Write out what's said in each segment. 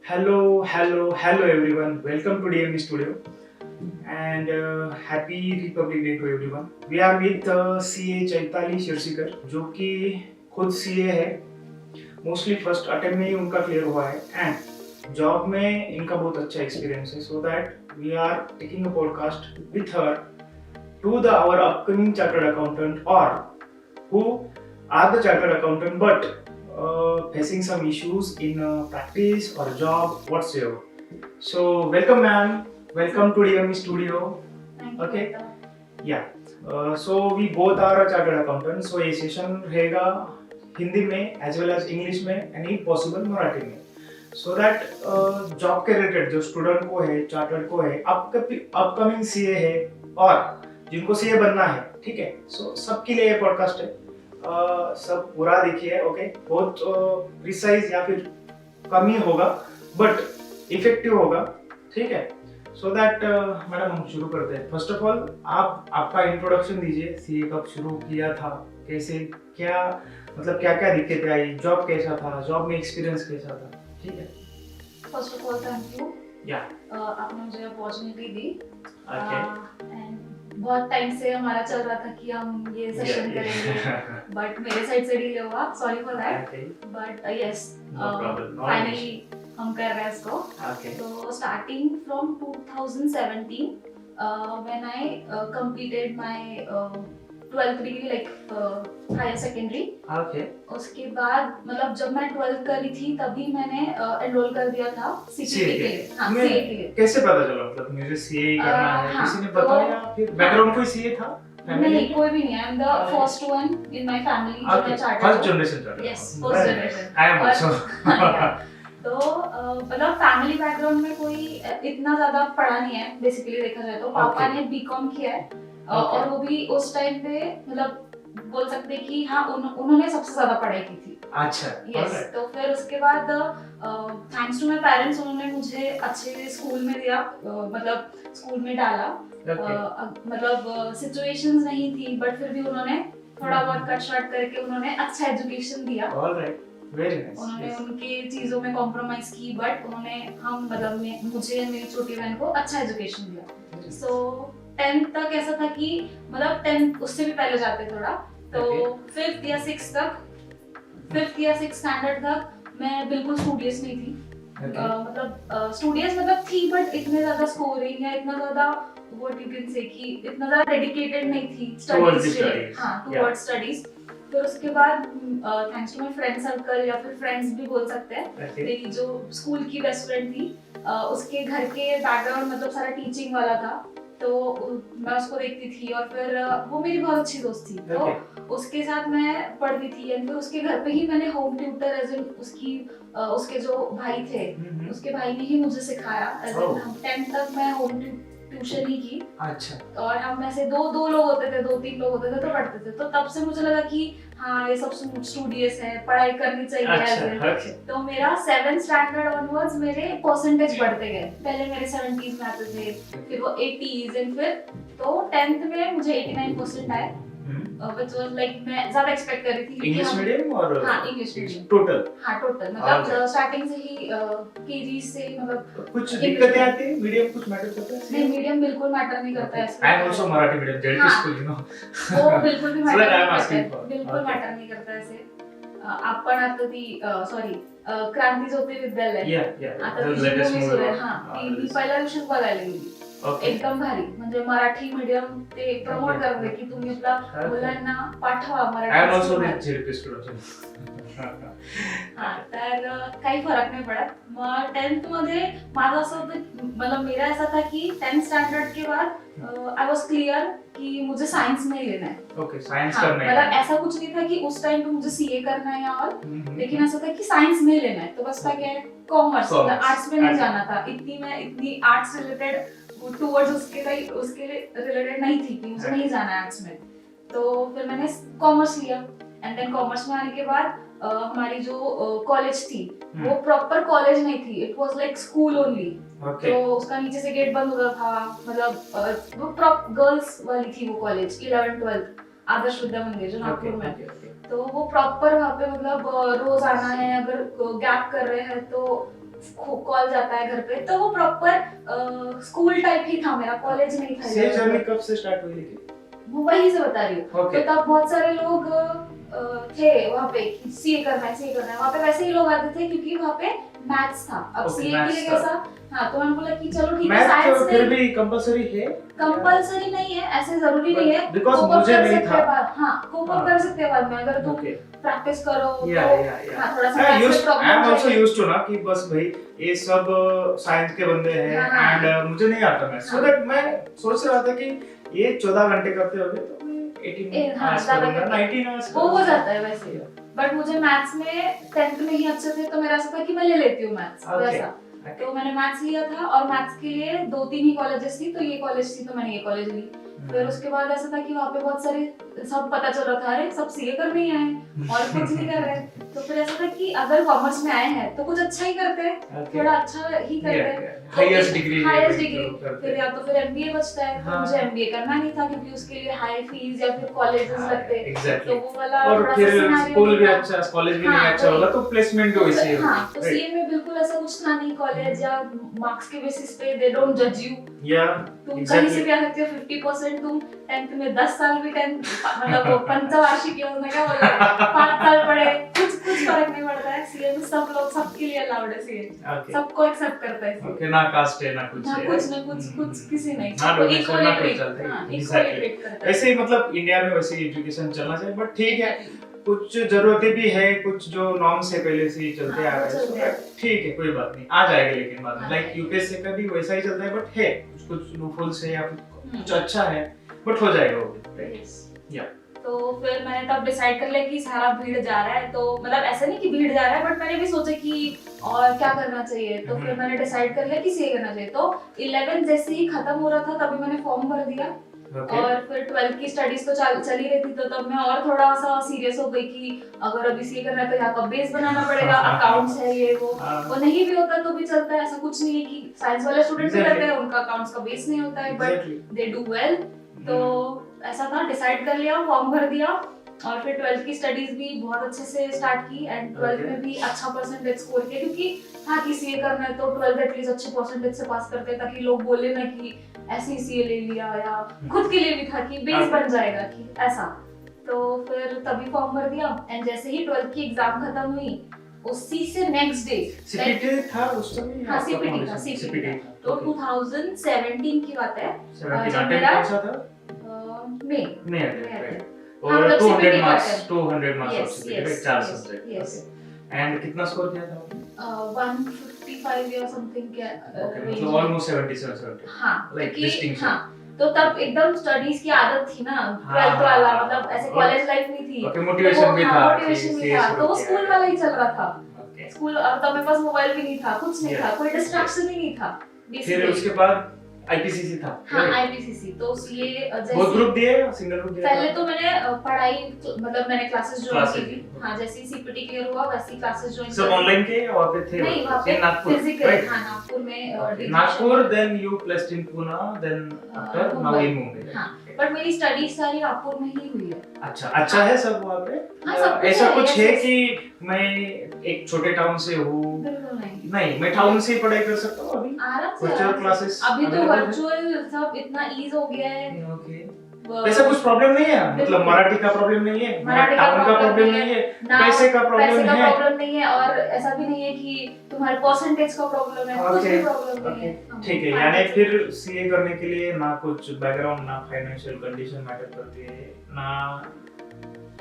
Hello everyone. Welcome to DME Studio and happy Republic Day to everyone. We are with CA Chaitali शिरसीकर जो कि खुद CA है. Mostly first attempt में ही उनका clear हुआ है एंड जॉब में इनका बहुत अच्छा एक्सपीरियंस है. So that we are taking a podcast with her to the our upcoming chartered accountant or who are the chartered accountant but facing some issues in practice or job whatsoever. So welcome ma'am, welcome to DME Studio. Thank you. Okay, yeah. So we both are a chartered accountant. So ये session रहेगा हिंदी में as well as English में and if possible Marathi में. So that job के related जो student को है, chartered को है, अपकमिंग सीए है और जिनको सीए बनना है, ठीक है. सो सबके लिए ये पॉडकास्ट है. सब पूरा देखिए. ओके, बहुत प्रिसाइज या फिर कम ही होगा बट इफेक्टिव होगा, ठीक है. सो दैट मैडम हम शुरू करते हैं. फर्स्ट ऑफ ऑल आप आपका इंट्रोडक्शन दीजिए. सीए कब शुरू किया था, कैसे, क्या मतलब क्या क्या दिक्कतें आई, जॉब कैसा था, जॉब में एक्सपीरियंस कैसा था, ठीक है. First of all thank you. या आपने मुझे अपॉर्चुनिटी दी. ओके. एंड बहुत टाइम से हमारा चल रहा था कि हम ये सेशन करेंगे बट मेरे साइड से डिले हुआ. Sorry for that but yes finally हम कर रहे हैं इसको. तो starting from 2017 when I completed my 12th degree like higher secondary. उसके बाद मतलब जब मैं 12th कर रही थी तभी मैंने एनरोल कर दिया था सीए के लिए. हाँ, सीए के लिए. कैसे पता चला मतलब मुझे सीए ही करना है? किसी ने बताया फिर बैकग्राउंड कोई सीए था? नहीं, कोई भी नहीं. I am the first one in my family जो मैं chartered. First generation. Yes, first generation. I am also. तो मतलब फैमिली बैकग्राउंड में कोई इतना ज्यादा पढ़ा नहीं है बेसिकली देखा जाए तो. पापा ने बीकॉम किया है और वो भी उस टाइम पे मतलब बोल सकते कि हाँ उन्होंने सबसे ज्यादा पढ़ाई की थी. अच्छा. यस. तो फिर उसके बाद थैंक्स टू माय पेरेंट्स उन्होंने मुझे अच्छे स्कूल में दिया. मतलब स्कूल में डाला. मतलब सिचुएशंस नहीं थी बट फिर भी उन्होंने थोड़ा बहुत कट शॉर्ट करके उन्होंने अच्छा एजुकेशन दिया. Alright, very nice. उन्होंने उनके चीजों में कॉम्प्रोमाइज की बट उन्होंने हम मतलब मुझे मेरी छोटी बहन को अच्छा एजुकेशन दिया. सो 10th तक ऐसा था कि मतलब 10th उससे भी पहले जाते थोड़ा तो 5th या 6th स्टैंडर्ड तक मैं बिल्कुल स्टूडियस नहीं थी. मतलब स्टूडियस मतलब थी बट इतने ज्यादा स्कोरिंग या इतना ज्यादा व्हाट यू कैन से कि इतना ज्यादा डेडिकेटेड नहीं थी स्टडीज के लिए. हाँ, टुवर्ड्स स्टडीज. फिर उसके बाद thanks to my friend circle या फिर फ्रेंड्स भी बोल सकते हैं. मेरी जो स्कूल की बेस्ट फ्रेंड थी उसके घर के बैकग्राउंड मतलब सारा टीचिंग वाला था तो मैं उसको देखती थी और फिर वो मेरी बहुत अच्छी दोस्त थी. तो उसके साथ मैं पढ़ती थी एंड फिर उसके घर पे ही मैंने होम ट्यूटर एज इन उसके जो भाई थे उसके भाई ने ही मुझे सिखाया. एज इन 10th तक मैं होम ट्यूशन ही की. अच्छा. और हम ऐसे दो लोग होते थे, 2-3 लोग होते थे तो पढ़ते थे. तो तब से मुझे लगा कि हाँ ये सब स्टूडियस है, पढ़ाई करनी चाहिए. अच्छा. तो मेरा 7th स्टैंडर्ड ऑनवर्ड्स मेरे परसेंटेज बढ़ते गए. पहले मेरे 70s में आते थे, फिर वो 80s एंड फिर तो 10th में मुझे 89% आए. which was like मैं ज्यादा एक्सपेक्ट कर रही थी. इंग्लिश मीडियम और हाँ इंग्लिश मीडियम टोटल. हाँ टोटल मतलब स्टार्टिंग से ही केजी से मतलब कुछ दिक्कतें आती है. मीडियम कुछ मैटर करता है? नहीं, मीडियम बिल्कुल मैटर नहीं करता है. I am also Marathi medium ZP school, you know. वो बिल्कुल भी मैटर नहीं करता है. बिल्कुल मैटर नहीं करता ऐसे. आपण आता ती सॉरी क्रांतीज्योती विद्यालय आता ती. हाँ, मी पहिल्या दिवशीच बघायला गेली. एकदम भारी. म्हणजे मराठी मीडियम ते प्रमोट करते की तुम्ही आपल्या मुलांना पाठवा मराठी. तर काही फरक नहीं पड़ा. मग 10th मध्ये माझं असं होतं मतलब मेरा ऐसा था कि 10th स्टैंडर्ड के बाद आई वाज क्लियर कि मुझे साइंस में ही लेना है. ओके, साइंस करना है. मतलब ऐसा कुछ नहीं था कि उस टाइम पे मुझे सीए करना है और लेकिन ऐसा था कि साइंस में लेना है. तो बस था क्या कॉमर्स आर्ट्स में नहीं जाना था. इतनी आर्ट्स रिलेटेड टुवर्ड्स उसके रिलेटेड नहीं थी कि मुझे नहीं जाना आर्ट्स में. तो फिर मैंने कॉमर्स लिया एंड देन कॉमर्स में आने के बाद हमारी जो कॉलेज थी वो प्रॉपर कॉलेज नहीं थी. It was like school only. तो उसका नीचे से गेट बंद होता था. मतलब वो प्रॉपर गर्ल्स वाली थी वो कॉलेज. 11th-12th आदर्श विद्या मंदिर जो नागपुर में. तो वो प्रॉपर वहाँ पे मतलब रोज आना है. अगर गैप कर रहे हैं तो कॉल जाता है घर पे, तो वो प्रॉपर स्कूल टाइप ही था, मेरा कॉलेज नहीं था। ये जर्नी कब से स्टार्ट हुई लेकिन? वो वहीं से बता रही हूँ। Okay. तो तब बहुत सारे लोग थे वहाँ पे कि सीए करना है, सीए करना है। वहाँ पे वैसे ही लोग आते थे क्योंकि वहाँ पे मैथ्स था। अब Okay, सीए के लिए maths कैसा, हाँ, तो मैंने बोला कि चलो ठीक है, मैथ साइंस तो फिर नहीं, भी कंपलसरी है, कंपलसरी नहीं है, ऐसे जरूरी नहीं है। बिकॉज़ Cope up मुझे कर नहीं सकते था। हैं बाद, हाँ, कोप अप हाँ। कर सकते हैं बाद में अगर तुम ओके प्रैक्टिस करो या तो। या हाँ, थोड़ा सा आई मैथ्स में प्रॉब्लम एम आल्सो चाहिए। यूज्ड टू ना कि बस भाई ये सब साइंस के बंदे हैं हाँ। एंड मुझे नहीं आता मैथ, सो हाँ। दैट मैं सोच रहा था कि ये 14 घंटे करते होंगे तो मैं 18 हाँ, आवर्स ज्यादा करूंगा, करते। 19 आवर्स वो हो जाता है वैसे। बट मुझे मैथ्स में 10th में ही अच्छे थे, तो मेरा ऐसा था कि मैं ले लेती हूँ मैथ्स वैसा। तो मैंने मैथ्स लिया था और मैथ्स के लिए 2-3 ही कॉलेजेस थी, तो ये कॉलेज थी तो मैंने ये कॉलेज ली। फिर उसके बाद ऐसा था कि वहाँ पे बहुत सारे सब पता चल रहा था, अरे सब सीए करने ही आए हैं और कुछ नहीं कर रहे हैं। तो फिर ऐसा था कि अगर कॉमर्स में आए हैं तो कुछ अच्छा ही करते हैं, थोड़ा अच्छा ही करते हैं, हाईएस्ट डिग्री फिर या तो फिर एमबीए बचता है। तो मुझे एमबीए करना नहीं था क्योंकि उसके लिए हाई फीस या फिर कॉलेजेस लगते हैं, तो वो वाला और थोड़ा फिर सा स्कूल भी अच्छा, कॉलेज भी नहीं अच्छा होगा तो प्लेसमेंट भी वैसे ही होगा। हाँ, तो सीए में बिल्कुल ऐसा कुछ था नहीं, कॉलेज या मार्क्स के बेसिस पे दे डोंट जज यू, या तुम कहीं से भी आ सकते हो। 50% तुम 10th में 10 साल भी 10 मतलब वो पंचवार्षिक योजना क्या बोलते हैं 5 साल पढ़े, कुछ फर्क नहीं पड़ता है। सीए में सब लोग, सबके लिए अलाउड है सीए, सबको एक्सेप्ट करता है। ओके, ना कास्ट है ना कुछ है, कुछ किसी नहीं, ना सबको डोनेशन ना कुछ चलता है। इक्वली ट्रीट करता है। ऐसे ही मतलब इंडिया में वैसे ही एजुकेशन चलना चाहिए, बट ठीक है कुछ जरूरतें भी है, कुछ जो नॉर्म्स है पहले से ही चलते आ रहे हैं, ठीक है कोई बात नहीं, आ जाएगा लेकिन बाद में लाइक यूपीएससी का भी वैसा ही चलता है, बट है कुछ लूपहोल्स है या कुछ अच्छा है, बट हो जाएगा वो भी। या तो फिर मैंने तब डिसाइड कर लिया कि सारा भीड़ जा रहा है, तो मतलब ऐसा नहीं कि भीड़ जा रहा है, बट मैंने भी सोचा कि और क्या करना चाहिए। तो फिर मैंने डिसाइड कर लिया कि सीए करना चाहिए। तो 11 जैसे ही खत्म हो रहा था तभी मैंने फॉर्म भर दिया। और फिर 12th की स्टडीज तो चल ही रही थी, तो तब मैं और थोड़ा सा सीरियस हो गई कि अगर अभी सीए करना है तो यहाँ का बेस बनाना पड़ेगा, अकाउंट्स है ये वो नहीं भी होता तो भी चलता है, ऐसा कुछ नहीं है कि साइंस वाले स्टूडेंट भी रहते हैं उनका अकाउंट्स का बेस नहीं होता है, बट दे डू वेल। तो ऐसा था, डिसाइड कर लिया, फॉर्म भर दिया और फिर 12th की स्टडीज भी बहुत अच्छे से स्टार्ट की एंड 12th में भी अच्छा परसेंटेज स्कोर किया, क्योंकि हाँ कि सीए करना है तो 12th एटलीस्ट अच्छे परसेंटेज से पास करते हैं, ताकि लोग बोले ना कि ऐसे ही सीए ले लिया, या खुद के लिए भी था कि बेस बन जाएगा कि ऐसा। तो फिर तभी फॉर्म भर दिया एंड जैसे ही 12th की एग्जाम खत्म हुई उसी से नेक्स्ट डे सीपीटी था उस समय। हाँ, सीपीटी था। तो 2017 की बात है। 17 मेरा कौन सा था? में और 200 marks Yes, of CPT yes, 4 yes, subject. yes. And कितना स्कोर किया था? 155 या समथिंग क्या, मतलब ऑलमोस्ट 77। हाँ, लाइक डिस्टिंक्शन। हाँ, तो तब एकदम स्टडीज की आदत थी ना, 12th वाला, मतलब ऐसे कॉलेज लाइफ नहीं थी। ओके, मोटिवेशन भी था, मोटिवेशन भी था, तो वो स्कूल वाला ही चल रहा था। स्कूल, और तब मेरे पास मोबाइल भी नहीं था, कुछ नहीं था, कोई डिस्ट्रैक्शन ही नहीं था। फिर उसके बाद आईपीसीसी था। हाँ, आईपीसीसी। तो ये जैसे बहुत ग्रुप दिए, सिंगल ग्रुप दिया? पहले तो मैंने पढ़ाई, मतलब मैंने क्लासेस ज्वाइन की थी। थी। हाँ, जैसे ही सीपीटी क्लियर हुआ वैसी क्लासेस ज्वाइन की। सब ऑनलाइन के या वहाँ पे थे? नहीं, वहाँ पे नागपुर, फिजिकल। हाँ, नागपुर में। Nagpur, then you placed in Pune, then after now in Mumbai. हाँ, बट मेरी स्टडीज सारी नागपुर में ही हुई है। अच्छा है सब वहाँ पे? हाँ, सब कुछ ऐसा है, कुछ है ऐसा- कि मैं एक छोटे टाउन से हूँ? बिल्कुल नहीं। नहीं, मैं टाउन से ही पढ़ाई कर सकता हूँ अभी? आराम से, वर्चुअल क्लासेस अभी तो वर्चुअल सब इतना ईज हो गया है। ओके, ऐसा कुछ प्रॉब्लम नहीं है? मतलब मराठी का प्रॉब्लम नहीं है, मराठी टाउन का प्रॉब्लम नहीं है, पैसे का प्रॉब्लम है? प्रॉब्लम नहीं है, और ऐसा भी नहीं है कि तुम्हारे परसेंटेज का प्रॉब्लम है, कुछ भी प्रॉब्लम नहीं है। ठीक है, यानी फिर सीए करने के लिए ना कुछ बैकग्राउंड, ना फाइनेंशियल कंडीशन मैटर करती है, ना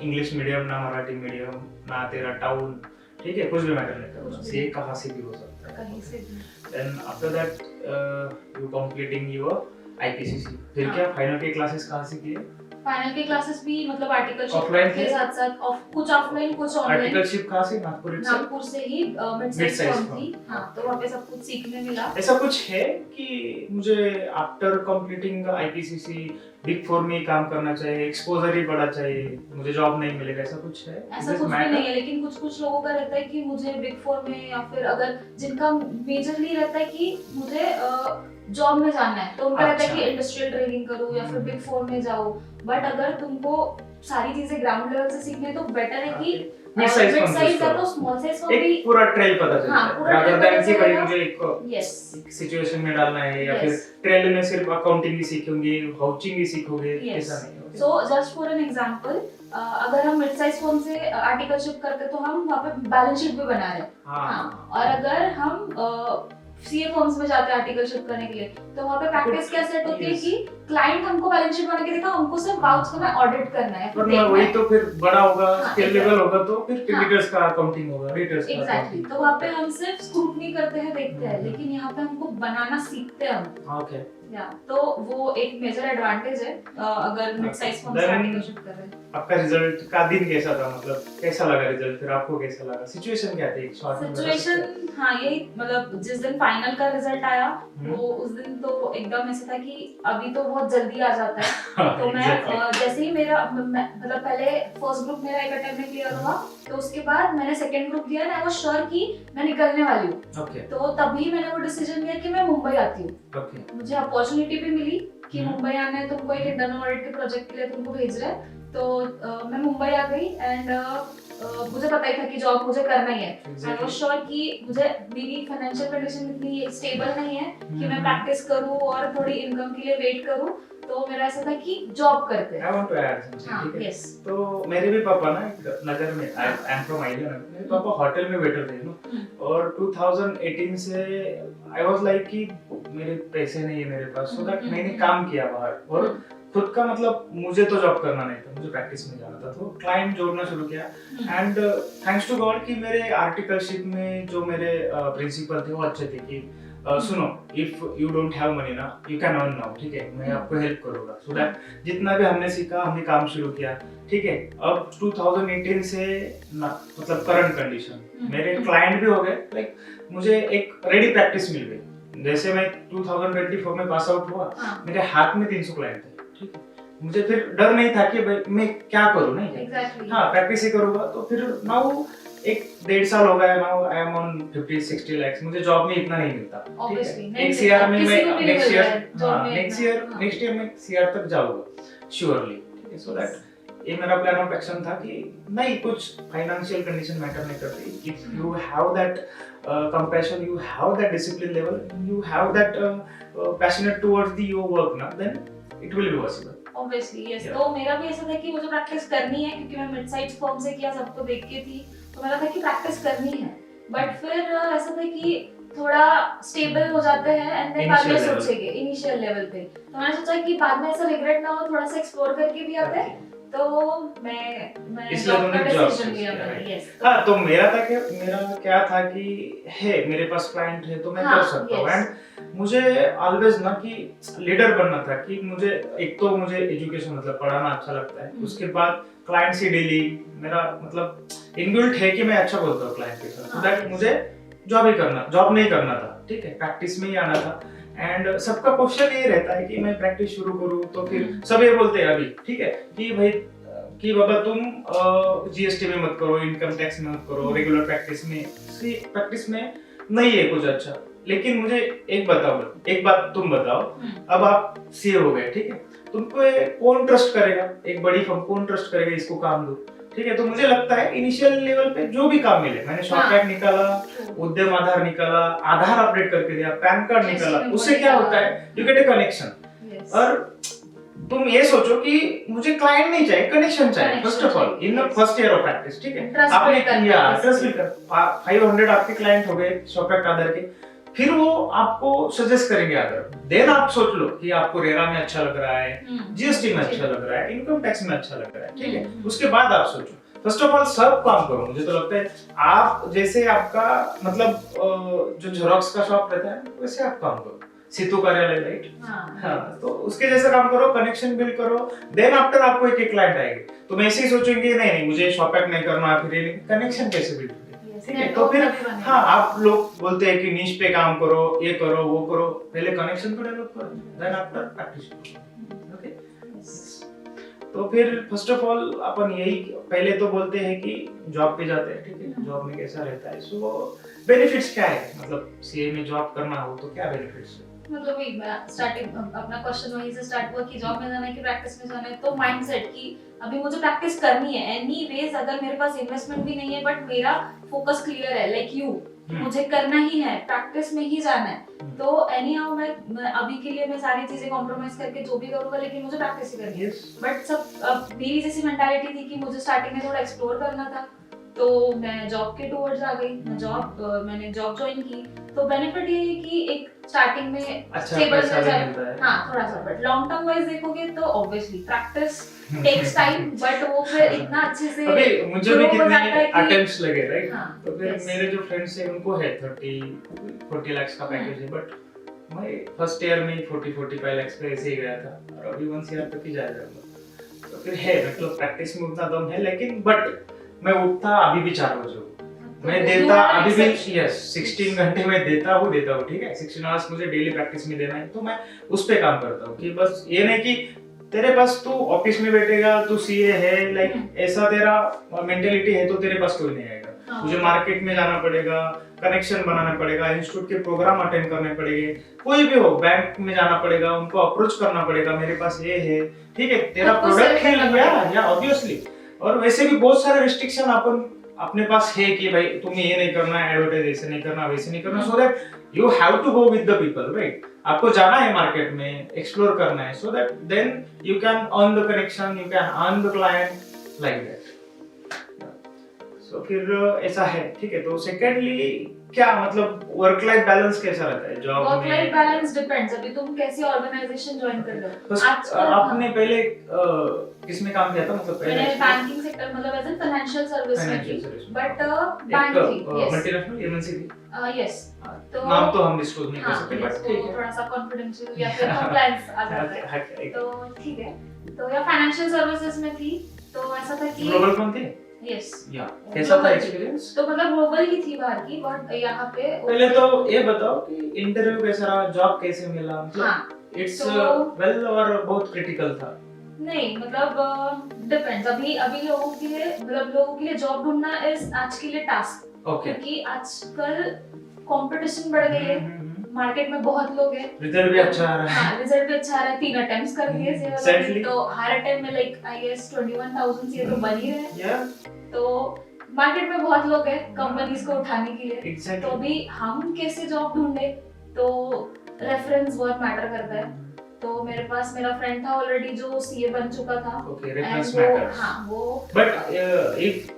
इंग्लिश मीडियम, ना मराठी मीडियम, ना तेरा टाउन, ठीक है, कुछ भी मैटर नहीं करता, सीए कहाँ से भी हो सकता है, कहीं से भी। Then after that you completing your IPCC, फिर क्या फाइनल के क्लासेस कहाँ से किए? फाइनल के क्लासेस भी मतलब आर्टिकलशिप ऑफलाइन के साथ साथ कुछ ऑफलाइन कुछ ऑनलाइन। आर्टिकलशिप कहाँ से? नागपुर से ही मिड साइज थी। हाँ, तो वहाँ पे सब कुछ सीखने मिला। ऐसा कुछ है कि मुझे after completing IPCC big four में काम करना चाहिए, एक्सपोजर ही बड़ा चाहिए, मुझे जॉब नहीं मिलेगा, ऐसा कुछ है? ऐसा कुछ भी नहीं है, लेकिन कुछ लोगों का रहता है कि मुझे बिग फोर में, या फिर अगर जिनका मेजरली रहता है कि मुझे जॉब में जाना है तो उनका रहता है अच्छा। कि इंडस्ट्रियल ट्रेनिंग करो या फिर बिग फोर में जाओ, बट अगर तुमको सारी चीजें ग्राउंड लेवल से सीखनी है तो बेटर है कि mid size mid firm size choose या करो, तो स्मॉल साइज फर्म भी। एक पूरा ट्रेल पता चलता हाँ, है पूरा rather trail than पता कि भाई चलेगा। मुझे एक यस सिचुएशन में डालना है या Yes. फिर ट्रेल में सिर्फ अकाउंटिंग ही सीखोगे, वाउचिंग ही सीखोगे, Yes. ऐसा नहीं है। So just for an example, अगर हम मिड साइज फर्म से आर्टिकलशिप करते तो हम वहाँ पे बैलेंस शीट भी बना रहे हैं। हाँ, और अगर हम सीए फर्म्स में जाते हैं आर्टिकलशिप करने के लिए तो वहाँ पे प्रैक्टिस क्या सेट होती है Yes. कि क्लाइंट हमको बैलेंस शीट बना के देगा, हमको सिर्फ वाउच करना है, ऑडिट करना है, फिर वरना देखना वही है। तो फिर बड़ा होगा, हाँ, स्केलेबल होगा तो फिर हाँ। क्रेडिटर्स का अकाउंटिंग होगा, रेटर्स का एग्जैक्टली, accounting तो वहाँ पे हम सिर्फ स्क्रूटनी करते हैं, देखते हैं, हम्म। लेकिन यहाँ पे हमको बनाना सीखते हैं हम। ओके। या तो वो एक मेजर एडवांटेज है अगर मिड साइज फर्म से Then- आर्टिकलशिप कर रहे हैं। आपका रिजल्ट का दिन कैसा था, मतलब कैसा लगा रिजल्ट, फिर आपको कैसा लगा, सिचुएशन क्या थी शॉर्ट में बता सकते सिचुएशन, हाँ यही, मतलब जिस दिन फाइनल का रिजल्ट आया हम्म। वो उस दिन तो एकदम ऐसा था कि अभी तो बहुत जल्दी आ जाता है। हैं? तो मैं Exactly. जैसे ही मेरा मतलब पहले फर्स्ट ग्रुप मेरा एक अटेम्प्ट में क्लियर हुआ तो उसके बाद मैंने सेकंड ग्रुप दिया ना, आई वाज श्योर कि मैं निकलने वाली हूँ। ओके तो तभी मैंने वो डिसीजन लिया कि मैं मुंबई आती हूँ। ओके मुझे अपॉर्चुनिटी भी मिली कि हम्म। मुंबई आना है, तुमको एक इंटरनल ऑडिट के प्रोजेक्ट के लिए तुमको भेज रहे हैं, तो मैं मुंबई आ गई एंड मुझे पता ही था कि जॉब मुझे करना ही है। आई वाज श्योर कि मुझे मेरी फाइनेंशियल कंडीशन इतनी स्टेबल नहीं है कि मैं प्रैक्टिस करूं और थोड़ी इनकम के लिए वेट करूं, तो मेरा ऐसा था कि जॉब करते हैं। I want to add something, हाँ, ठीक है? yes. तो मेरे भी पापा ना एक नगर में, आई एम फ्रॉम आइडिया नगर, मेरे पापा होटल में वेटर थे नो, और 2018 से आई वाज लाइक कि मेरे पैसे नहीं है मेरे पास, सो दैट मैंने काम किया बाहर और खुद का, मतलब मुझे तो जॉब करना नहीं था, मुझे प्रैक्टिस में जाना था, तो क्लाइंट जोड़ना शुरू किया एंड थैंक्स टू गॉड कि मेरे आर्टिकलशिप में जो मेरे प्रिंसिपल थे वो अच्छे थे कि सुनो, if you don't have money ना, यू कैन अर्न नाउ, ठीक है, मैं आपको हेल्प करूंगा। सो दैट जितना भी हमने सीखा, हमने काम शुरू किया, ठीक है। अब 2018 से ना, मतलब करंट कंडीशन मेरे क्लाइंट भी हो गए, लाइक मुझे एक रेडी प्रैक्टिस मिल गई। जैसे मैं 2024 में पास आउट हुआ, मेरे हाथ में 300 क्लाइंट थे, ठीक है, मुझे फिर डर नहीं था कि भाई मैं क्या करूं, नहीं Exactly. हाँ प्रैक्टिस ही करूंगा। तो फिर नाउ एक 1.5 साल हो गया, now I am on 50-60 lakh, मुझे जॉब में इतना नहीं मिलता, ठीक Obviously, है। नहीं एक सीआर में किसी को मैं भी नहीं नेक्स्ट मिल ईयर, रहा है job हाँ में नेक्स्ट इतना, ईयर मैं सीआर तक जाऊंगा श्योरली, ठीक है। सो दैट ये मेरा प्लान ऑफ एक्शन था कि नहीं, कुछ फाइनेंशियल कंडीशन मैटर नहीं करती, if you have that compassion, you have that discipline level, you have that passionate towards the your work ना, then it will be possible. Obviously, yes. Yeah. तो मेरा भी ऐसा था कि मुझे प्रैक्टिस करनी है क्योंकि मैं मिड साइज फर्म से किया, सबको देख के थी, तो मेरा था कि प्रैक्टिस करनी है। बट फिर ऐसा था कि थोड़ा स्टेबल हो जाते हैं एंड देन बाद में Initial level. सोचेंगे इनिशियल लेवल पे, तो मैंने सोचा कि बाद में ऐसा रिग्रेट ना हो, थोड़ा सा एक्सप्लोर करके भी आते हैं, तो मैं इसलिए जॉब का तुमने जॉब डिसीजन चूज लिया किया, मैंने। right? यस, हाँ, तो मेरा क्या था कि है मेरे पास क्लाइंट है तो मैं हाँ, कर सकता हूँ। yes. एंड मुझे ऑलवेज ना कि लीडर बनना था, कि मुझे एक तो मुझे एजुकेशन, मतलब पढ़ाना अच्छा लगता है, उसके बाद क्लाइंट से डीलिंग मेरा मतलब इनबिल्ट है कि मैं अच्छा बोलता हूँ क्लाइंट के साथ, सो दैट मुझे जॉब नहीं करना था, ठीक है, प्रैक्टिस में ही आना था। एंड सबका क्वेश्चन ये रहता है कि मैं प्रैक्टिस शुरू करूँ, तो फिर सब ये बोलते हैं अभी, ठीक है, कि भाई कि बाबा तुम जीएसटी में मत करो, इनकम टैक्स में मत करो, रेगुलर प्रैक्टिस में नहीं है कुछ अच्छा। लेकिन मुझे एक बात तुम बताओ, अब आप सीए हो गए, ठीक है, तुमको कौन ट्रस्ट करेगा, एक बड़ी फर्म कौन ट्रस्ट करेगा इसको काम दो, ठीक है। तो मुझे लगता है इनिशियल लेवल पे जो भी काम मिले, मैंने शॉर्टकट निकाला, उद्यम आधार निकाला, आधार अपडेट करके दिया, पैन कार्ड निकाला, उससे क्या होता है, यू गेट ए कनेक्शन। और तुम ये सोचो कि मुझे क्लाइंट नहीं चाहिए, कनेक्शन चाहिए first of all in the first year of practice, ठीक है। आपने किया ट्रस्ट बिल्ड कर 500 आपके क्लाइंट हो गए शॉर्टकट आधार के, फिर वो आपको सजेस्ट करेंगे आधार, देन आप सोच लो कि आपको रेरा में अच्छा लग रहा है, जीएसटी में अच्छा लग रहा है, इनकम टैक्स में अच्छा लग रहा है, ठीक है। उसके बाद आप सोचो, फर्स्ट ऑफ ऑल सब काम करो। मुझे तो लगता है आप जैसे आपका मतलब जो जेरोक्स का शॉप रहता है वैसे आप काम करो, सेतु कार्यालय, राइट, हाँ, तो उसके जैसा काम करो, कनेक्शन बिल्ड करो, देन आफ्टर आपको एक क्लाइंट आएंगे। तो मैं ऐसे ही सोचेंगे नहीं मुझे शॉर्टकट नहीं करना, फिर कनेक्शन कैसे बिल्ड करें, ठीक है। तो फिर हाँ, आप लोग बोलते हैं कि नीश पे काम करो, ये करो वो करो, पहले कनेक्शन को डेवलप करो, देन आफ्टर प्रैक्टिस। ओके, तो फिर फर्स्ट ऑफ ऑल अपन यही पहले तो बोलते हैं कि जॉब पे जाते हैं, ठीक है, जॉब में कैसा रहता है। सो बेनिफिट्स क्या है, मतलब सीए में जॉब करना हो तो क्या बेनिफिट्स है? मतलब वही मैं स्टार्टिंग अपना क्वेश्चन वहीं से स्टार्ट हुआ कि जॉब में जाना है कि प्रैक्टिस में जाना है, तो माइंडसेट कि अभी मुझे प्रैक्टिस करनी है एनीवेज, अगर मेरे पास इन्वेस्टमेंट भी नहीं है बट मेरा फोकस क्लियर है लाइक यू, मुझे करना ही है, प्रैक्टिस में ही जाना है, तो एनी हाउ मैं अभी के लिए मैं सारी चीजें कॉम्प्रोमाइज करके जो भी करूंगा लेकिन मुझे प्रैक्टिस ही करनी है। बट सब मेरी जैसी मेंटालिटी थी कि मुझे स्टार्टिंग में थोड़ा एक्सप्लोर करना था, तो मैं जॉब के टूवर्ड्स आ गई, मैंने जॉब ज्वाइन की। तो बेनिफिट ये है कि एक स्टार्टिंग में अच्छा स्टेबल पैसा हो भी जाए, मिलता है। हाँ थोड़ा सा, बट लॉन्ग टर्म वाइज देखोगे तो obviously practice takes time, but वो फिर इतना अच्छे से अभी मुझे भी grow हो जाता है कितने कि- अटेम्प्ट्स लगे, राइट? हाँ, तो फिर yes. मेरे जो फ्रेंड्स हैं उनको है 30-40 लाख का पैकेज है, बट मैं फर्स्ट ईयर में ही 40-45 लाख पे ऐसे ही गया था और अभी 1 ईयर तक ही जा रहा हूँ। तो फिर है, मतलब प्रैक्टिस में उतना दम है, लेकिन बट मैं उठता अभी भी 4 बजे हूँ, मैं देता अभी भी, यस 16 घंटे में देता हूँ, ठीक है, 16 आवर्स मुझे डेली प्रैक्टिस में देना है, तो मैं उस पे काम करता हूँ कि बस ये नहीं कि तेरे पास तू ऑफिस में बैठेगा, तू सीए है, लाइक ऐसा तेरा मेंटेलिटी है तो तेरे पास कोई नहीं आएगा। तुझे मार्केट में जाना पड़ेगा, कनेक्शन बनाना पड़ेगा, इंस्टीट्यूट के प्रोग्राम अटेंड करने पड़ेंगे, कोई भी हो, बैंक में जाना पड़ेगा, उनको अप्रोच करना पड़ेगा, मेरे पास ये है, ठीक है, तेरा प्रोडक्ट है, या ऑब्वियसली। और वैसे भी बहुत सारे रिस्ट्रिक्शन अपन अपने पास है कि भाई तुम्हें ये नहीं करना है, एडवर्टाइज ऐसे नहीं करना, वैसे नहीं करना, so that you have to go with the people, right? आपको जाना है मार्केट में, एक्सप्लोर करना है, so that then you can earn the connection, you can earn the client, like that. So फिर ऐसा है, ठीक है। तो सेकेंडली क्या मतलब वर्क लाइफ बैलेंस कैसा रहता है जॉब में? वर्क लाइफ बैलेंस डिपेंड्स, अभी तुम कैसी ऑर्गेनाइजेशन ज्वाइन कर रहे हो। आजकल आपने पहले किसमें काम किया था, मतलब पहले? मैंने बैंकिंग सेक्टर, मतलब एज इन फाइनेंशियल सर्विस में थी, बट बैंक थी, यस, मल्टीनेशनल एमएनसी थी, यस। तो नाम तो हम डिस्क्लोज नहीं कर हाँ, सकते, yes, बट ठीक है, थोड़ा सा कॉन्फिडेंशियल या फिर कंप्लायंस आ जाता है, तो ठीक है। तो या फाइनेंशियल सर्विसेज में थी, तो ऐसा था कि ग्लोबल कौन थे? यस, या कैसा था एक्सपीरियंस? तो मतलब ग्लोबल ही थी बाहर की, बट यहाँ पे पहले तो ये बताओ कि इंटरव्यू कैसा रहा, जॉब कैसे मिला, मतलब हाँ, इट्स तो- वेल और बहुत क्रिटिकल था? नहीं मतलब डिपेंड्स, अभी अभी लोगों के लिए, मतलब लोगों के लिए जॉब ढूंढना इज आज के लिए टास्क, ओके, क्योंकि आजकल कंपटीशन बढ़ गई है, मार्केट में बहुत लोग हैं, रिजल्ट भी अच्छा आ रहा है, हाँ रिजल्ट भी अच्छा आ रहा है, 3 अटेम्प्ट्स कर लिए से वाला, Exactly. तो हर अटेम्प्ट में लाइक आई गेस 21,000 से तो बन ही रहे, या तो मार्केट में बहुत लोग हैं कंपनीज को उठाने के लिए, तो एग्जैक्टली, अभी हम कैसे जॉब ढूंढे, तो रेफरेंस बहुत मैटर करता है। तो मेरे पास मेरा फ्रेंड था ऑलरेडी जो सीए बन चुका था, ओके, रेफरेंस and वो मैटर्स, हाँ वो बट इफ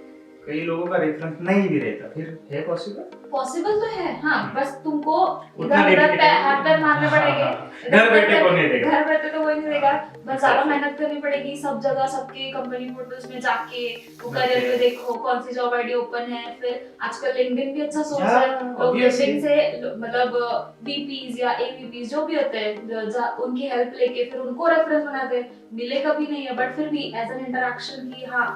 कई लोगों का रेफरेंस नहीं भी रहता, फिर है पॉसिबल? पॉसिबल तो है, हाँ, बस तुमको उतना इधर उधर dedicated हाथ पैर मारने हाँ, पड़ेंगे, हाँ, घर बैठे को नहीं देगा, घर बैठे तो वही नहीं देगा, बस ज्यादा Exactly. मेहनत करनी पड़ेगी, सब जगह सबके कंपनी पोर्टल्स में जाके वो Okay. करियर में देखो कौन सी जॉब आईडी ओपन है, फिर आजकल लिंक्डइन भी अच्छा सोर्स Yeah, है, लोग obviously. लिंक्डइन से मतलब बीपीज या एवीपीज जो भी होते हैं उनकी हेल्प लेके फिर उनको रेफरेंस बनाते हैं, मिले कभी नहीं है, बट फिर भी एज एन इंटरेक्शन की हाँ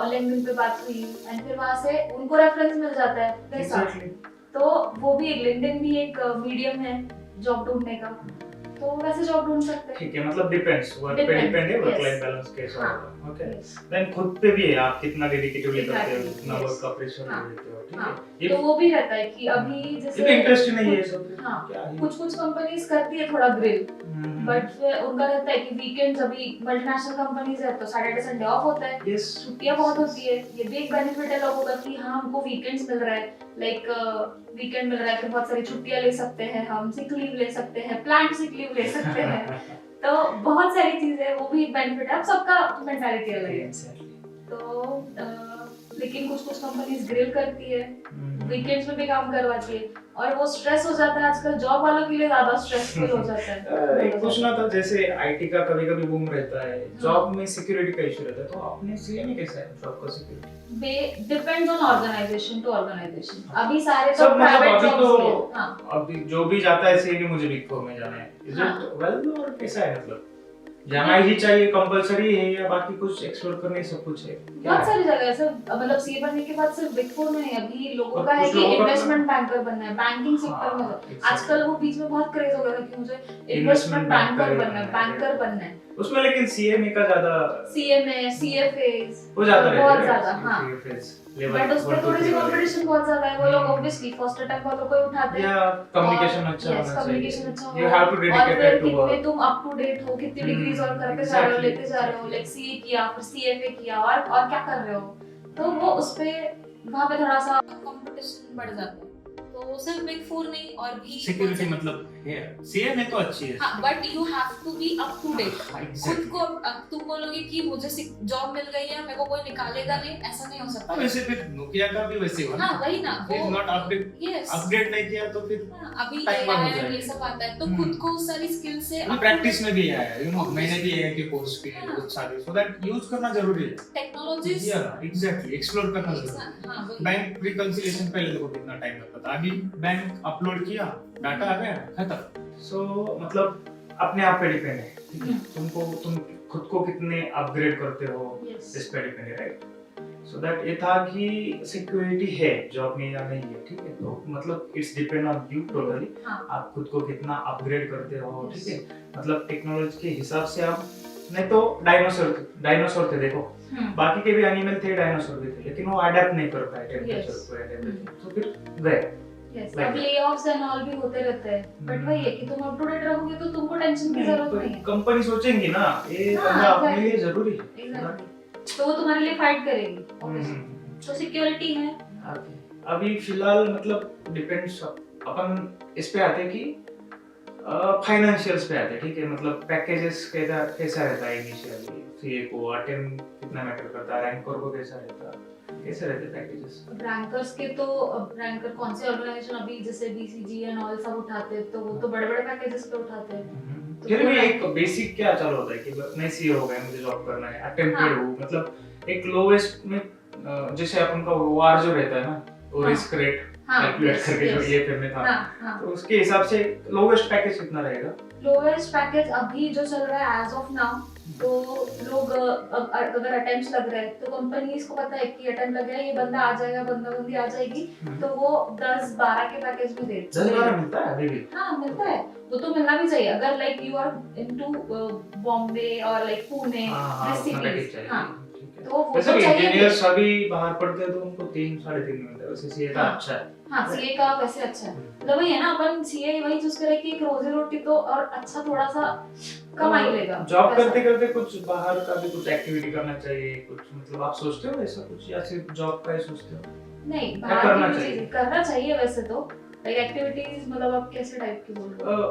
लिंक्डइन पे बात हुई एंड फिर वहां से उनको रेफरेंस मिल जाता है वैसा, एग्जैक्टली, तो वो भी एक लिंक्डइन भी एक मीडियम है जॉब ढूंढने का, तो वैसे जॉब ढूंढ सकते हैं। ठीक है, मतलब डिपेंड्स, वर्क पे Depends, डिपेंड है, वर्क yes. लाइफ बैलेंस कैसा हाँ, होगा, ओके। Yes. देन खुद पे भी है, आप कितना डेडिकेटिवली करते हो, Exactly, कितना yes. वर्क का प्रेशर हाँ, लेते हो, ठीक हाँ, है। तो वो भी रहता है कि अभी जैसे ये इंटरेस्ट नहीं है ये सब, हाँ, क्या है? कुछ कंपनीज करती है थोड़ा ग्रिल, बट उनका रहता है कि वीकेंड्स, अभी मल्टीनेशनल कंपनीज है तो सैटरडे संडे ऑफ होता है, यस, छुट्टियां बहुत होती है, ये भी एक बेनिफिट है लोगों का कि हाँ हमको वीकेंड्स मिल रहा है, लाइक वीकेंड मिल रहा है, फिर बहुत सारी छुट्टियां ले सकते हैं, हम सिक लीव ले सकते हैं, प्लांट सिक लीव ले सकते हैं, तो बहुत सारी चीजें, वो भी एक बेनिफिट है, अब सबका मेंटालिटी अलग है, तो लेकिन कुछ कंपनीज ग्रिल करती है, वीकेंड्स में भी काम करवाती है, और वो स्ट्रेस हो जाता है, आजकल जॉब वालों के लिए ज्यादा स्ट्रेसफुल हो जाता है। एक पूछना था, जैसे आईटी का कभी-कभी बूम रहता है, जॉब में सिक्योरिटी का इशू रहता है, तो आपने सीए में कैसा है जॉब का security? Depends on organisation to organisation, अभी सारे तो सब मतलब प्राइवेट अभी जॉब्स तो हैं, हाँ, अभी जो भी जाता है सीए में मुझे बिग फोर में जाना है, इज इट वेल और कैसा है, मतलब जाना ही चाहिए, कंपलसरी है, या बाकी कुछ एक्सप्लोर करने सब कुछ है? बहुत सारी जगह है सर, मतलब सीए बनने के बाद सिर्फ बिग फोर में नहीं, अभी लोगों का है कुछ कि लोगों का इन्वेस्टमेंट बैंकर बनना है, बैंकिंग सेक्टर में हाँ, आजकल वो बीच में बहुत क्रेज हो गया था कि मुझे इन्वेस्टमेंट बैंकर बनना है, बैंकर बनना है, उसमें लेकिन सीएमए का ज्यादा सीएमए सीएफएस वो ज्यादा रहता बहुत है ज्यादा हाँ बट उस पे थोड़ी सी कंपटीशन बहुत ज्यादा है वो लोग ऑब्वियसली फर्स्ट अटेम्प्ट वालों को ही उठाते हैं या कम्युनिकेशन अच्छा यस होना कम्युनिकेशन अच्छा चाहिए, हो यू हैव टू और फिर डेडिकेटेड टू कितने वर्क। तुम अप टू डेट हो कितनी डिग्रीज और करते जा रहे हो लेते जा रहे हो लाइक सीए किया फिर सीएफए किया और क्या कर रहे हो तो वो उस पे वहाँ पे थोड़ा सा कंपटीशन बढ़ जाता है तो सिर्फ बिग फोर नहीं और भी सिक्योरिटी मतलब है सीए में तो अच्छी है हाँ but you have to be up to date खुद एग्जैक्टली। को अब तुम बोलोगे कि मुझे जॉब मिल गई है मेरे को कोई निकालेगा नहीं ऐसा नहीं हो सकता वैसे फिर नोकिया का भी वैसे हुआ हाँ वही ना फिर वो नॉट अपडेट यस अपग्रेड नहीं किया तो फिर अभी टाइम बाद हो एआई ये जाएगा। सब आता है तो खुद को उस सारी स्किल से मतलब प्रैक्टिस में भी आया है, यू नो मैंने भी एआई के कोर्स किए कुछ सारे, सो दैट यूज करना जरूरी है। टेक्नोलॉजीज या एग्जैक्टली एक्सप्लोर करना जरूरी है। हाँ वही बैंक रिकंसिलिएशन पहले देखो कितना टाइम लगता था, अभी बैंक अपलोड किया डाटा आ गया खत्म। सो मतलब अपने आप पे डिपेंड है, ठीक है? तुम खुद को कितने अपग्रेड करते हो Yes. इस पे डिपेंड है, राइट? सो दैट ये था कि सिक्योरिटी है जॉब में या नहीं है, ठीक है? तो मतलब it's depend on you totally, हाँ आप खुद को कितना अपग्रेड करते हो, Yes. ठीक है? मतलब टेक्नोलॉजी के हिसाब से आप, नहीं तो डायनासोर थे देखो, बाकी के भी एनिमल थे, डायनासोर भी थे, लेकिन वो अडेप्ट नहीं कर पाए टेम्परेचर Yes. को या everything, तो फिर गए। यस Like अब लेऑफ्स एंड ऑल भी होते रहते हैं बट वही है कि तुम अप टू डेट रहोगे तो तुमको टेंशन की जरूरत नहीं है कंपनी सोचेंगी ना ये हाँ, बंदा अपने exactly. लिए जरूरी है। एग्जैक्टली तो वो तुम्हारे लिए फाइट करेगी obviously. तो सिक्योरिटी है Okay. अभी फिलहाल मतलब डिपेंड्स, अपन इस पे आते हैं कि फाइनेंशियल्स पे आते हैं, ठीक है? मतलब पैकेजेस कैसा रहता है इनिशियली, सीए को अटेम्प्ट कितना मैटर करता है, रैंकर को कैसा रहता है, कैसे रहते पैकेजेस? रैंकर्स के तो रैंकर कौन से ऑर्गेनाइजेशन अभी जैसे बीसीजी एंड ऑल सब उठाते हैं तो वो तो बड़े बड़े पैकेजेस पे उठाते हैं फिर भी एक बेसिक क्या चालू होता है कि मैं सीए हो गया, मुझे जॉब करना है, अटेम्प्टेड हूँ, मतलब एक लोवेस्ट में जैसे अपन का वार जो रहता है ना, वो हाँ. रिस्क रेट हाँ कैलकुलेट करके जो ईएफएम में था, हाँ हाँ तो उसके हिसाब से लोवेस्ट पैकेज कितना रहेगा? लोएस्ट पैकेज अभी जो चल रहा है एज ऑफ नाउ तो लोग अगर अटेम्प्ट्स लग रहे हैं तो कंपनीज को पता है कि अटेम्प्ट लग गया ये बंदा आ जाएगा बंदी आ जाएगी तो वो 10-12 के पैकेज में देते हैं 10-12 मिलता है अभी भी? हाँ मिलता है वो तो मिलना भी चाहिए अगर like you are into Bombay और लाइक पुणे हाँ, दिस उतना पैकेज सिटीज चाहिए, हाँ ठीक है। तो वो वैसे तो भी चाहिए इंजीनियर्स अभी बाहर पढ़ते हैं तो उनको 3-3.5 मिलता है, वैसे सीए का हाँ. अच्छा है। हाँ सीए का वैसे अच्छा है मतलब वही है ना अपन सीए वही चूज करें कि एक रोजी रोटी तो और अच्छा थोड़ा सा कमाई लेगा जॉब करते करते कुछ बाहर का भी कुछ एक्टिविटी करना चाहिए, कुछ मतलब आप सोचते हो ऐसा कुछ या सिर्फ जॉब का ही सोचते हो? नहीं क्या बाहर करना की भी चाहिए? चीजें करना चाहिए वैसे तो लाइक एक्टिविटीज मतलब आप कैसे टाइप की बोल रहे हो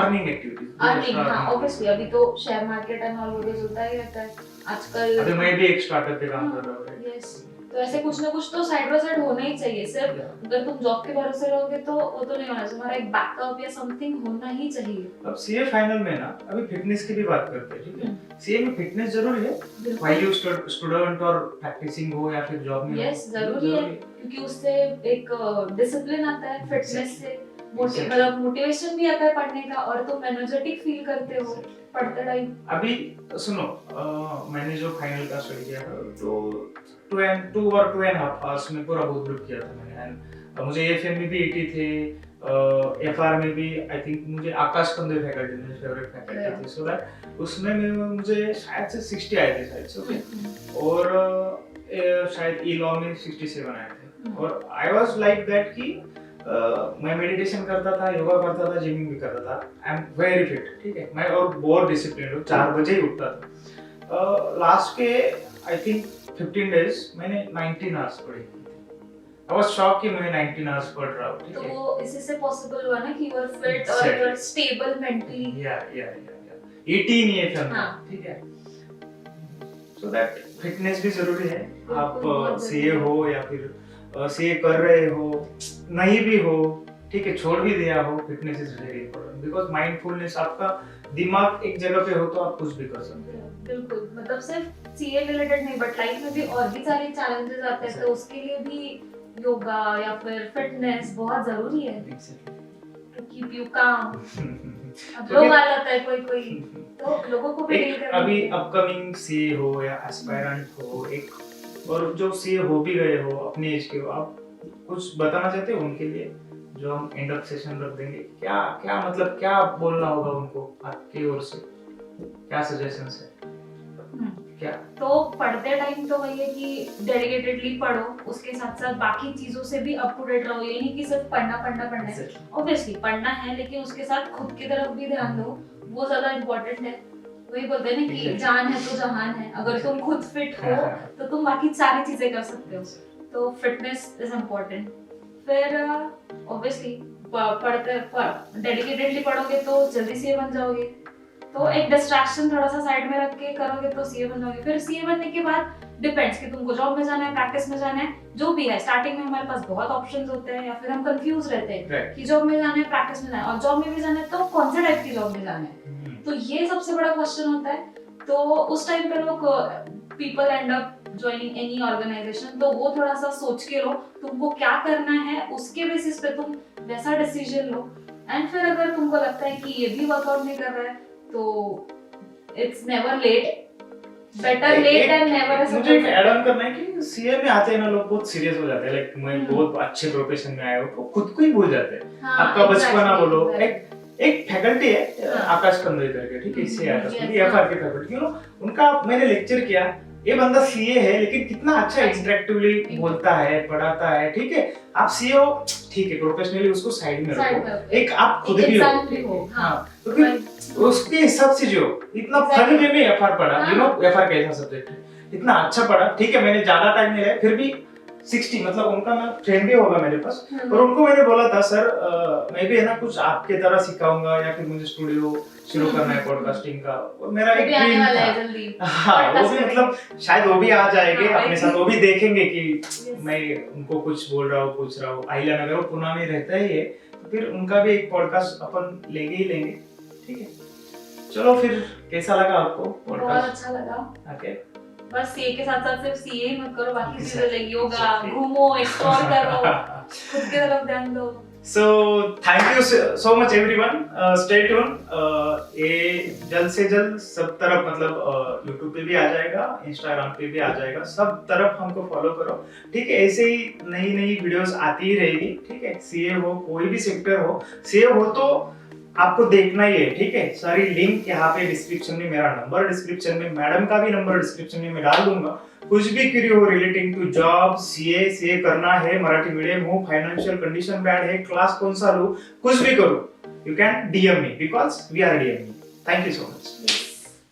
अर्निंग एक्टिविटीज, अर्निंग हाँ ऑब्वियसली अभी तो शेयर मार्केट एंड ऑल वो तो चलता ही रहता है आजकल अभी मैं भी एक स्टार्टअप पे काम कर रहा हूँ, right? यस तो ऐसे कुछ ना कुछ तो साइड बाय साइड होना ही चाहिए सिर्फ अगर तुम जॉब के भरोसे रहोगे तो वो तो नहीं होना चाहिए तुम्हारा एक बैकअप या समथिंग होना ही चाहिए अब सीए फाइनल में ना अभी फिटनेस की भी बात करते हैं, ठीक है? सीए में फिटनेस जरूरी है, व्हाइल यू स्टूडेंट और प्रैक्टिसिंग हो या फिर जॉब में यस जरूरी है क्योंकि उससे एक डिसिप्लिन आता है फिटनेस से मतलब मोटिवेशन भी आता है पढ़ने का और तुम एनर्जेटिक फील करते हो पढ़ते टाइम। अभी सुनो मैंने जो फाइनल का स्टडी किया था तो 2 और 2.5 आवर्स में पूरा बुक किया था मैंने, एंड मुझे एफएम में भी 80 थे, एफआर में भी आई थिंक मुझे आकाश कंदे फैकल्टी मेरी फेवरेट फैकल्टी थी, सो दैट उसमें मुझे शायद से 60 आए थे शायद से, ओके, और शायद ई लॉ में 67 आए थे, और आई वाज लाइक दैट कि मैं मेडिटेशन करता था, योगा करता था, जिमिंग भी करता था, आई एम वेरी फिट, ठीक है? मैं और बहुत डिसिप्लिन हूँ, 4 बजे ही उठता था। लास्ट के आई थिंक 15 डेज मैंने 19 आवर्स पढ़ी। आई वाज शॉक कि मैं 19 आवर्स पढ़ रहा हूँ, ठीक तो है? वो इसी से पॉसिबल हुआ ना कि यू आर फिट और यू आर स्टेबल मेंटली। या 18 ये फिल्म, हाँ. ठीक है? सो दैट फिटनेस भी जरूरी है, आप बहुत सीए जरूरी है। हो या फिर सीए कर रहे हो, नहीं भी हो, ठीक है, छोड़ भी दिया हो, fitness is very important because mindfulness, आपका दिमाग एक जगह पे हो तो आप कुछ भी कर सकते हो। बिल्कुल, मतलब सिर्फ सीए रिलेटेड नहीं बट लाइफ में भी और भी सारे चैलेंजेस आते हैं तो उसके लिए भी योगा या फिर फिटनेस बहुत जरूरी है टू कीप यू काम। अब लोग आ जाता है कोई तो लोगों को भी डील करना अभी है। अपकमिंग सीए हो या एस्पायरेंट हो, एक और जो सीए हो भी गए हो, अपने एज के हो, आप कुछ बताना चाहते हो उनके लिए जो हम एंड ऑफ सेशन रख देंगे? क्या क्या मतलब क्या बोलना होगा उनको आपकी ओर से? क्या सजेशंस है? क्या? तो पढ़ते टाइम तो वही है कि डेडिकेटेडली पढ़ो, उसके साथ साथ बाकी चीजों से भी अप टू डेट रहो। ये नहीं कि सिर्फ पढ़ना है। ऑब्वियसली पढ़ना है, लेकिन उसके साथ खुद की तरफ भी ध्यान दो, वो ज्यादा इम्पोर्टेंट है। वही बोलते हैं ना कि जान है तो जहान है। अगर तुम खुद फिट हो तो तुम बाकी सारी चीजें कर सकते हो। तो फिटनेस इज इम्पोर्टेंट। फिर ऑब्वियसली पढ़ते डेडिकेटेडली पढ़ोगे तो जल्दी सीए बन जाओगे। तो एक डिस्ट्रैक्शन थोड़ा सा साइड में रख के करोगे तो सीए बन जाओगे। फिर सीए बनने के बाद डिपेंड्स कि तुमको जॉब में जाना है, प्रैक्टिस में जाना है, जो भी है। स्टार्टिंग में हमारे पास बहुत ऑप्शंस होते हैं, या फिर हम कंफ्यूज रहते हैं कि जॉब में जाना है, प्रैक्टिस में जाना है, और जॉब में भी जाना है तो कौन से टाइप की जॉब में जाना है। तो ये सबसे बड़ा क्वेश्चन होता है। तो उस टाइम पे लोग people end up joining any organisation, तो वो थोड़ा सा सोच के लो तुमको क्या करना है, उसके बेसिस पे तुम वैसा डिसीजन लो। एंड फिर अगर तुमको लगता है कि ये भी वर्कआउट नहीं कर रहा है तो it's never late, better late than never. मुझे एक ऐड ऑन करना है कि सीए में आते हैं ना लोग बहुत सीरियस हो जाते हैं, लाइक मैं बहुत अच्छे प्रोफेशन में आया हूँ तो खुद को ही भूल जाते हैं। आपका बचपना बोलो, एक फैकल्टी है आकाश कंदोई करके, ठीक है, इससे आता है एफआर के फैकल्टी, यू नो, उनका मैंने लेक्चर किया। ये बंदा सीए है लेकिन कितना अच्छा इंटरेक्टिवली बोलता है, पढ़ाता है, ठीक है। आप सीए हो, ठीक है, प्रोफेशनली उसको साइड में रखो, एक आप खुद भी हो। हाँ, तो फिर उसके हिसाब से जो इतना फन वे में एफआर पढ़ा, यू नो, एफआर कैसा सब्जेक्ट है, इतना अच्छा पढ़ा, ठीक है। मैंने ज्यादा टाइम नहीं लिया, फिर भी 60, मतलब उनका ना फ्रेंड भी होगा मेरे पास, और उनको मैंने बोला था सर मैं भी है ना कुछ आपके तरह सिखाऊंगा, या फिर मुझे स्टूडियो शुरू करना है पॉडकास्टिंग का, और मेरा एक ड्रीम था। हाँ, वो भी मतलब शायद वो भी आ जाएंगे अपने साथ, वो भी देखेंगे कि मैं उनको कुछ बोल रहा हूँ, पूछ रहा हूँ। आइला नगर वो पुणे में रहता ही है, तो फिर उनका भी एक पॉडकास्ट अपन लेंगे ही लेंगे, ठीक है। चलो फिर कैसा लगा आपको पॉडकास्ट? बहुत अच्छा लगा। ओके, बस सीए के साथ साथ सिर्फ सीए ही मत करो, बाकी चीजें लाइक योगा, घूमो, एक्सप्लोर करो, खुद की तरफ ध्यान दो। So thank you so much everyone. Stay tuned. ये जल्द से जल्द सब तरफ, मतलब YouTube पे भी आ जाएगा, Instagram पे भी आ जाएगा, सब तरफ हमको फॉलो करो, ठीक है। ऐसे ही नई नई वीडियोस आती ही रहेगी, ठीक है। सीए हो, कोई भी सेक्टर हो, सीए हो तो आपको देखना ही है, ठीक है। सारी लिंक यहाँ पे डिस्क्रिप्शन में, मेरा नंबर डिस्क्रिप्शन में, मैडम का भी नंबर डिस्क्रिप्शन में मैं डाल दूंगा। कुछ भी क्वेरी हो रिलेटिंग टू जॉब, सीए करना है, मराठी मीडियम हो, फाइनेंशियल कंडीशन बैड है, क्लास कौन सा लूं, कुछ भी करो, you can DM me because we are DM me. Thank you so much.